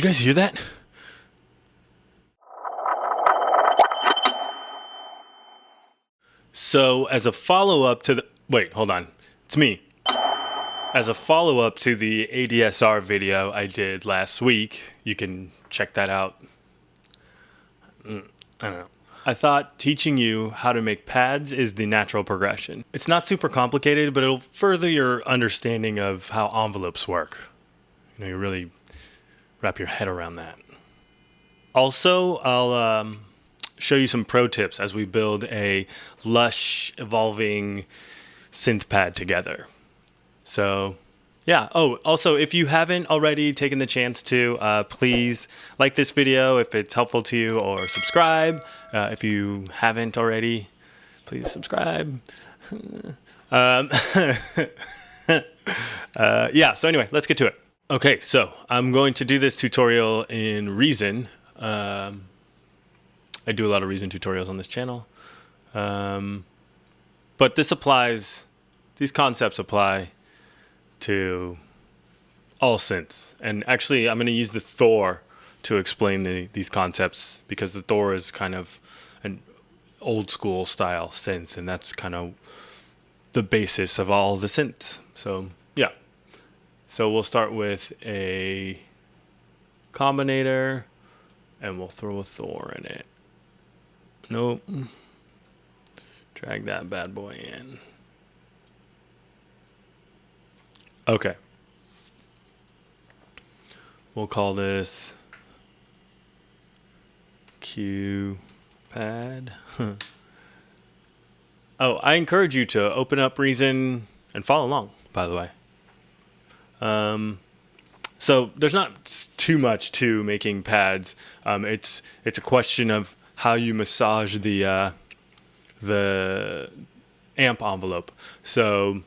guys hear that? So as a follow-up to the... Wait, hold on. It's me. As a follow-up to the ADSR video I did last week, you can check that out. I don't know. I thought teaching you how to make pads is the natural progression. It's not super complicated, but it'll further your understanding of how envelopes work. You know, you really wrap your head around that. Also, I'll show you some pro tips as we build a Lush evolving synth pad together. So, yeah. Oh, also, if you haven't already taken the chance to, please like this video if it's helpful to you, or subscribe. If you haven't already, please subscribe. Yeah, so anyway, let's get to it. Okay, so I'm going to do this tutorial in Reason. I do a lot of Reason tutorials on this channel. But these concepts apply to all synths. And actually, I'm going to use the Thor to explain these concepts, because the Thor is kind of an old school style synth, and that's kind of the basis of all the synths. So, yeah. So we'll start with a Combinator, and we'll throw a Thor in it. Nope. Drag that bad boy in. Okay. We'll call this Q pad. Oh, I encourage you to open up Reason and follow along, by the way. So there's not too much to making pads. It's a question of how you massage the amp envelope. So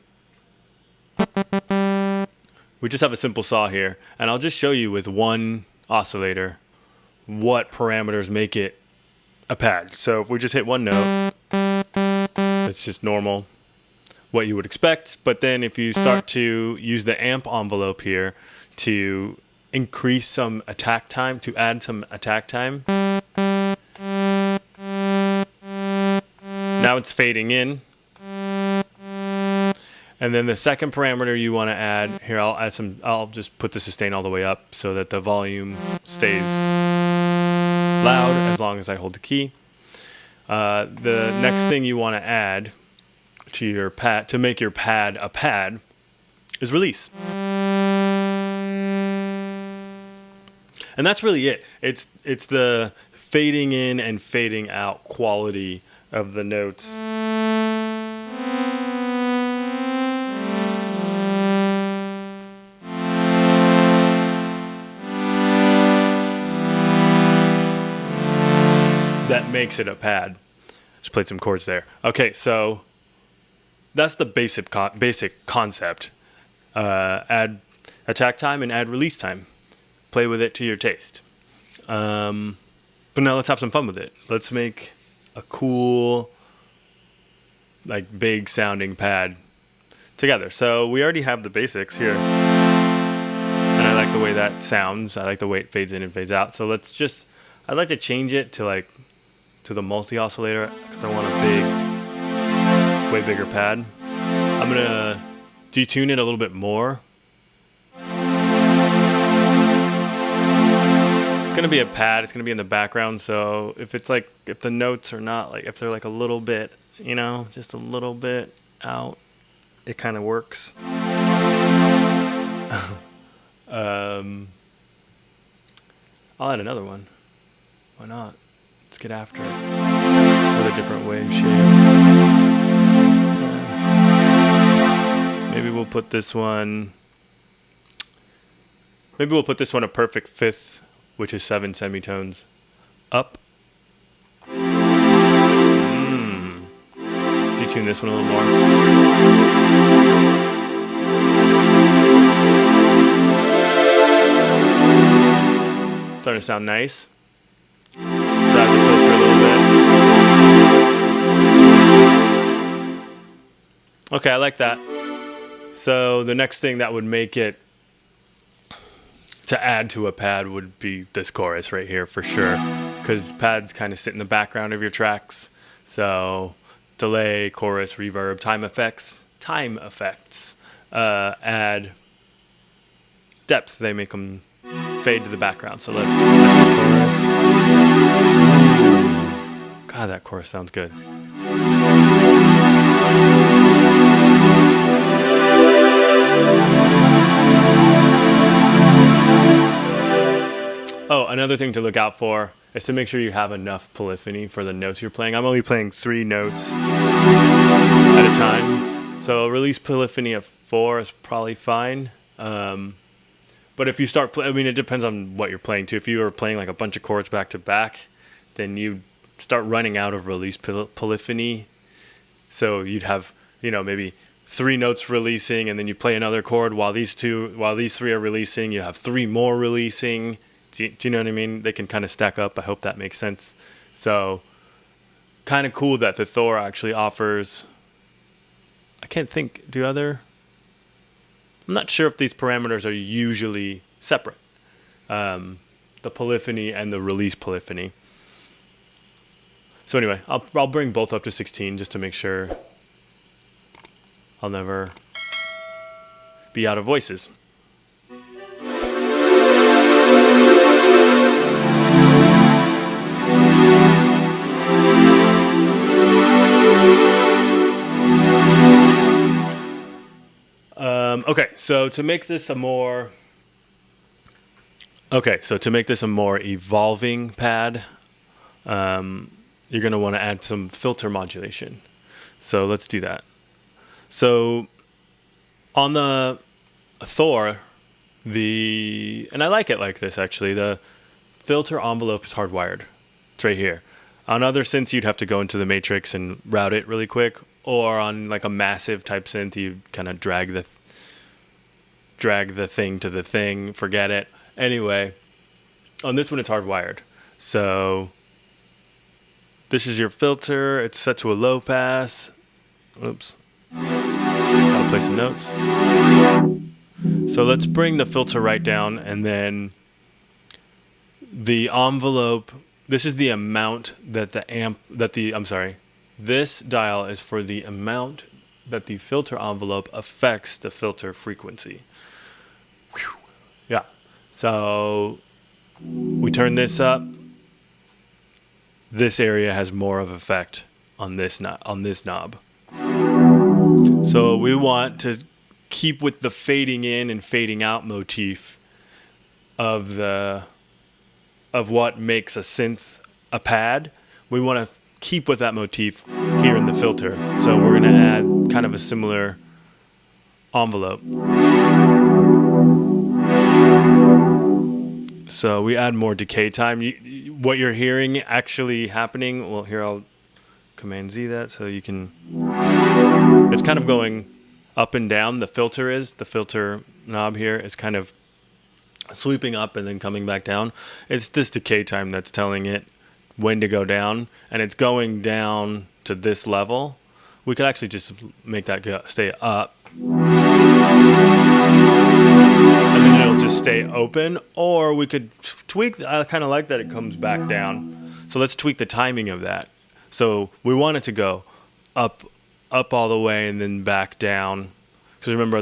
we just have a simple saw here, and I'll just show you with one oscillator what parameters make it a pad. So if we just hit one note, it's just normal, what you would expect. But then if you start to use the amp envelope here to increase some attack time, to add some attack time, now it's fading in. And then the second parameter you want to add, here I'll just put the sustain all the way up so that the volume stays loud as long as I hold the key. The next thing you want to add to your pad, to make your pad a pad, is release. And that's really it. It's the fading in and fading out quality of the notes. That makes it a pad. Just played some chords there. Okay, so that's the basic concept. Add attack time and add release time. Play with it to your taste. But now let's have some fun with it. Let's make a cool, like, big sounding pad together. So we already have the basics here, and I like the way that sounds. I like the way it fades in and fades out. So I'd like to change it to the multi oscillator, because I want a way bigger pad. I'm gonna detune it a little bit more. It's gonna be a pad. It's gonna be in the background. So if the notes are not if they're a little bit, just a little bit out, it kind of works. I'll add another one. Why not? Let's get after it with a different wave shape. Maybe we'll put this one. Maybe we'll put this one a perfect fifth, which is 7 semitones up. Detune this one a little more. Starting to sound nice. Drive the filter a little bit. Okay, I like that. So the next thing that would make it to add to a pad would be this chorus right here for sure, because pads kind of sit in the background of your tracks. So delay, chorus, reverb, time effects add depth. They make them fade to the background. So that's the chorus. God, that chorus sounds good. Oh, another thing to look out for is to make sure you have enough polyphony for the notes you're playing. I'm only playing 3 notes at a time. So a release polyphony of 4 is probably fine. But if you start I mean, it depends on what you're playing too. If you are playing like a bunch of chords back to back, then you start running out of release polyphony. So you'd have, maybe 3 notes releasing, and then you play another chord while these 3 are releasing. You have 3 more releasing. Do you know what I mean? They can kind of stack up. I hope that makes sense. So kind of cool that the Thor actually offers, I can't think, I'm not sure if these parameters are usually separate. The polyphony and the release polyphony. So anyway, I'll bring both up to 16 just to make sure I'll never be out of voices. Okay, so to make this a more evolving pad, you're going to want to add some filter modulation. So let's do that. So on the Thor, and I like it like this actually, the filter envelope is hardwired. It's right here. On other synths, you'd have to go into the matrix and route it really quick, or on like a massive type synth, you kind of drag the thing to the thing, forget it. Anyway, on this one, it's hardwired. So this is your filter. It's set to a low pass. Oops. Gotta play some notes. So let's bring the filter right down, and then the envelope. This is the amount that this dial is for the amount that the filter envelope affects the filter frequency. Whew. Yeah. So we turn this up. This area has more of effect on this knob. So we want to keep with the fading in and fading out motif of what makes a synth a pad. We want to keep with that motif here in the filter. So we're going to add kind of a similar envelope. So we add more decay time. What you're hearing actually happening, well, here I'll Command Z that so you can, it's kind of going up and down. The filter knob here is kind of sweeping up and then coming back down. It's this decay time that's telling it when to go down, and it's going down to this level. We could actually just make that stay up, and then it'll just stay open, or we could tweak. I kind of like that it comes back down. So let's tweak the timing of that. So we want it to go up all the way and then back down. Because remember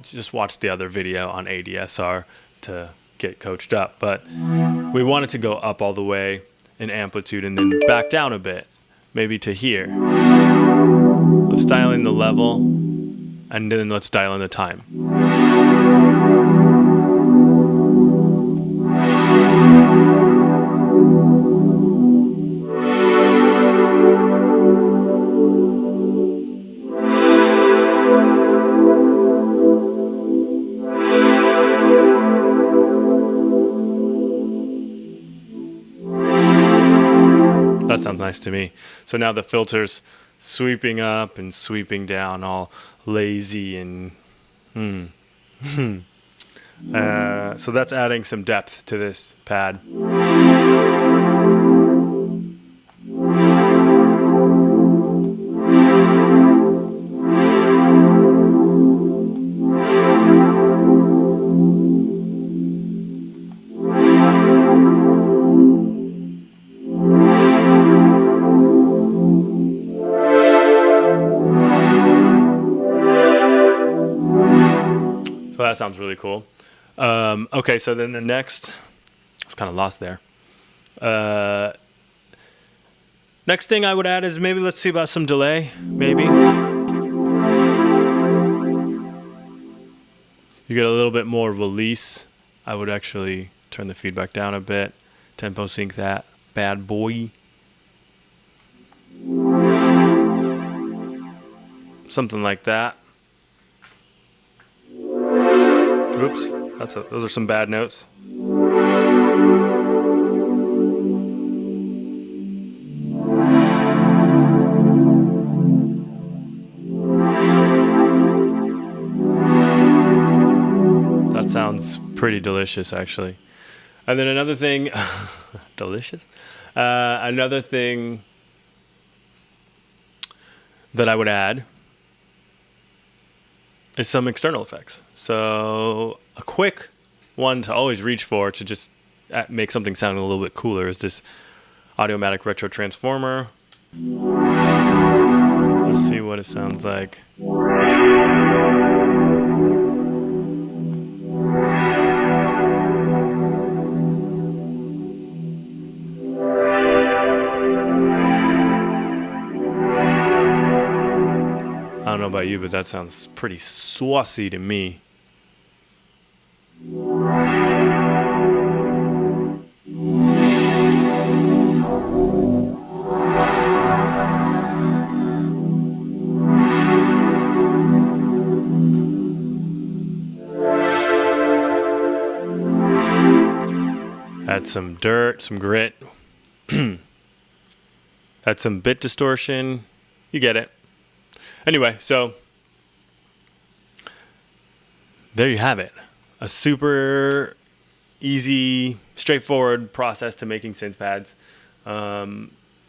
just watch the other video on ADSR to get coached up. But we want it to go up all the way in amplitude and then back down a bit, maybe to here. Let's dial in the level, and then let's dial in the time. That sounds nice to me. So now the filter's sweeping up and sweeping down, all lazy and so that's adding some depth to this pad. that sounds really cool. Okay, so then the next, I was kind of lost there. Next thing I would add is maybe let's see about some delay, maybe. You get a little bit more release. I would actually turn the feedback down a bit. Tempo sync that bad boy. Something like that. Oops, those are some bad notes. That sounds pretty delicious, actually. And then another thing, delicious? Another thing that I would add is some external effects. So a quick one to always reach for to just make something sound a little bit cooler is this Audiomatic Retro Transformer. Let's see what it sounds like. I don't know about you, but that sounds pretty saucy to me. Add some dirt, some grit. Add some bit distortion. You get it. Anyway, so there you have it. A super easy, straightforward process to making synth pads.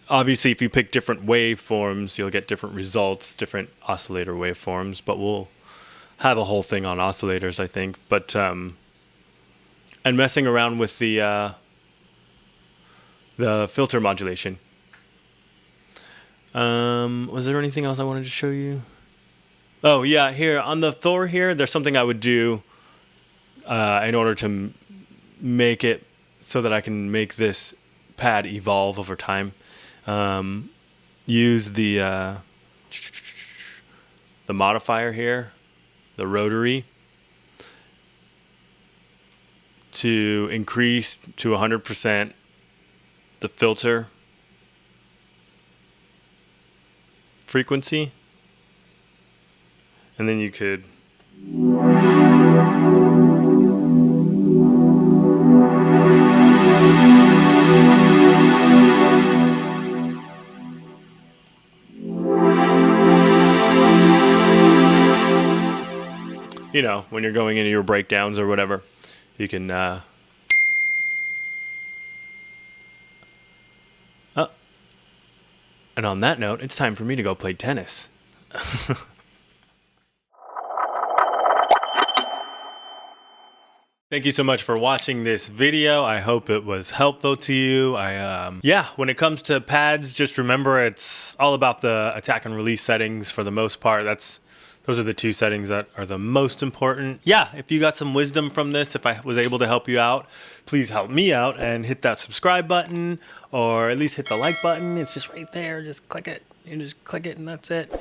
Obviously, if you pick different waveforms, you'll get different results, different oscillator waveforms, but we'll have a whole thing on oscillators, I think. But and messing around with the filter modulation. Was there anything else I wanted to show you? Oh yeah, here on the Thor here, there's something I would do in order to make it so that I can make this pad evolve over time. Use the modifier here, the rotary, to increase to 100% the filter frequency, and then you could you know, when you're going into your breakdowns or whatever, you can and on that note, it's time for me to go play tennis. Thank you so much for watching this video. I hope it was helpful to you. Yeah, when it comes to pads, just remember it's all about the attack and release settings for the most part. Those are the two settings that are the most important. Yeah, if you got some wisdom from this, if I was able to help you out, please help me out and hit that subscribe button, or at least hit the like button. It's just right there. Just click it. You just click it and that's it.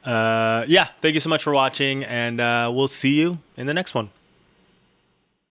Yeah, thank you so much for watching, and we'll see you in the next one.